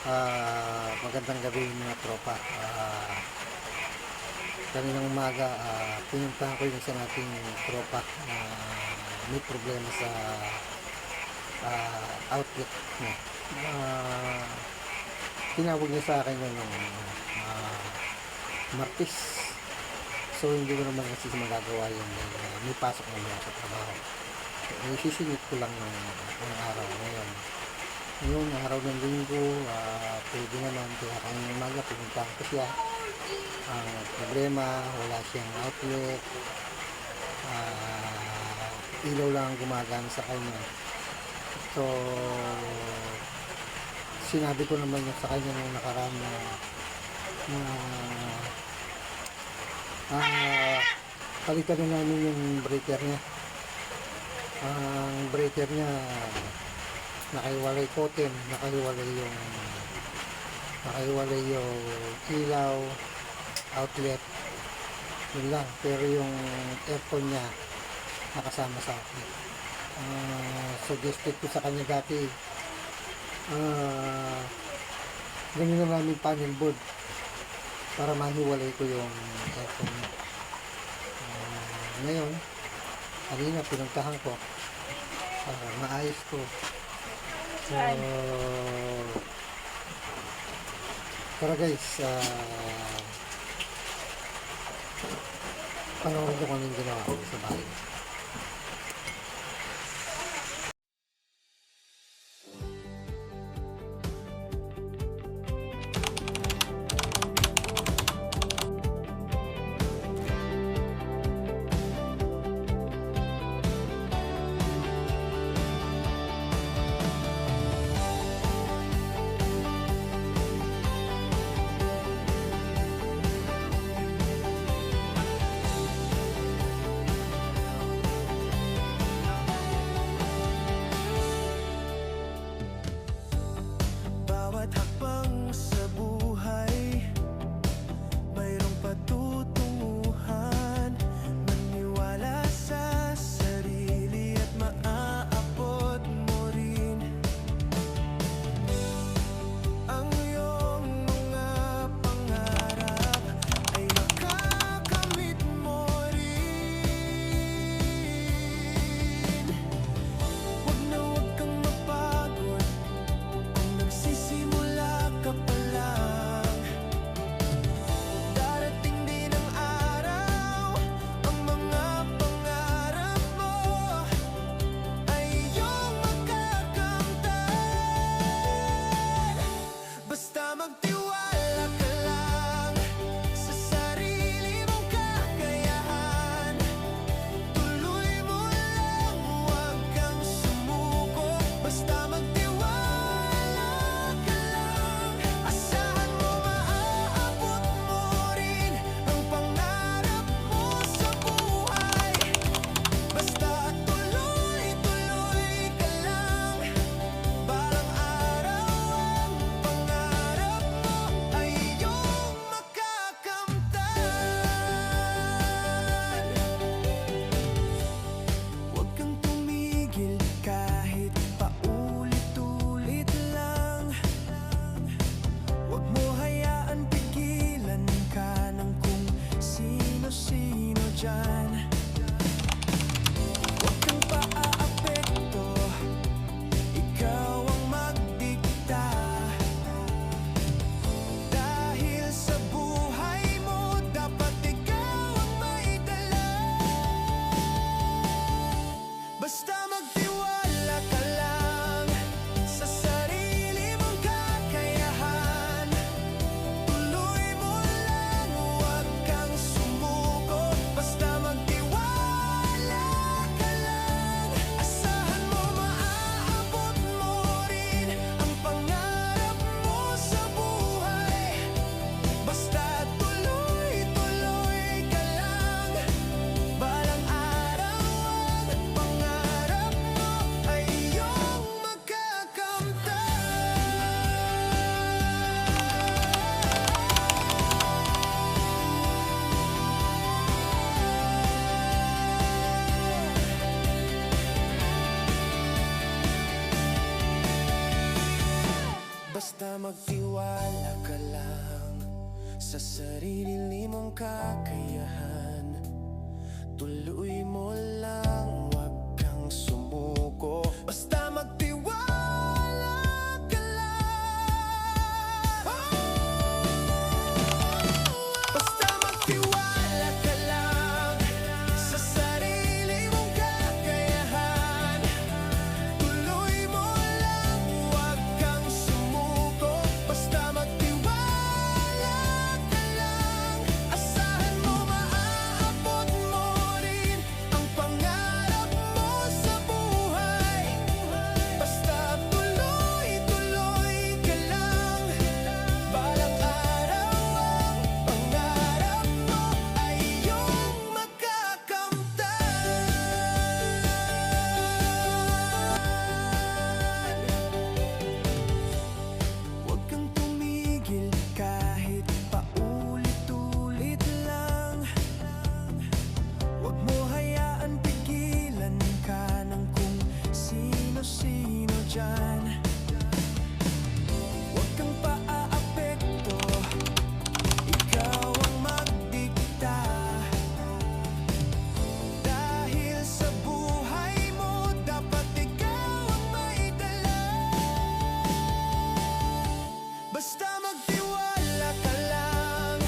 Magandang gabi mga tropa. Kaninang umaga, pinuntahan ko yung isa nating tropa na may problema sa outlet niya. Uh, Tinawag niya sa akin yun ng Martis. So hindi ko naman kasi magagawa yun. May pasok naman sa trabaho. Isisingit ko lang ng araw ngayon. Yung araw ng linggo, pwede naman, kaya kanyang umaga pinuntahan ko siya. Ang problema, wala siyang outlet, ilaw lang ang gumagana sa kanya. So sinabi ko naman sa kanya nung nakaraan na palitan na namin yung breaker niya. Ang breaker niya nakahiwalay totem, nakahiwalay yung ilaw, outlet, yun lang. Pero yung aircon niya nakasama sa outlet. Suggested ko sa kanya dati, ganyan na namin panel board para mahiwalay ko yung aircon niya. Ngayon, kanina pinuntahan ko para maayos ko. So, tara guys, panoorin ko kung anong ginawa ko sa bahay. Basta magtiwala ka lang sa sarili mong kakayahan. Tuloy mo lang, wag kang sumuko. Basta magtiwala ka lang. Basta magtiwala ka lang sa sarili mong kakayahan. Tuloy mo lang, wag kang sumuko. Basta magtiwala ka lang. Asahan mo maaabot mo rin ang pangarap mo sa buhay. Basta tuloy-tuloy ka lang. Balang araw ang pangarap mo ay iyong makakamtan. Huwag kang tumigil kahit paulit-ulit lang. Huwag mo hayaan pigilan ka ng kung sino-sino dyan. Huwag kang paaapekto, ikaw ang magdikta. Dahil sa buhay mo, dapat ikaw ang maidala. Basta magtiwala ka lang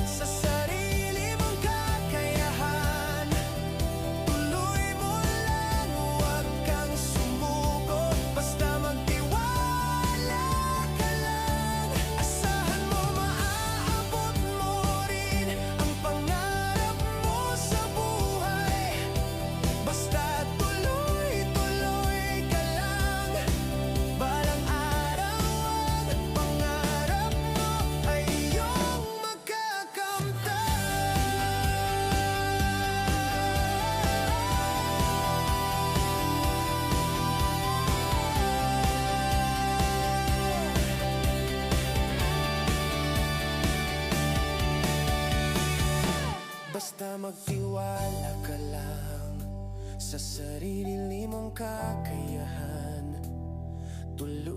sa sarili mong kakayahan. Tuloy mo lang, huwag kang sumuko. Basta magtiwala ka lang. Asahan mo maaabot mo rin ang pangarap mo sa buhay. Basta tuloy-tuloy ka lang. Balang araw ang pangarap mo ay iyong magkakamtan. Basta magtiwala ka lang sa sarili mong kakayahan. Tuloy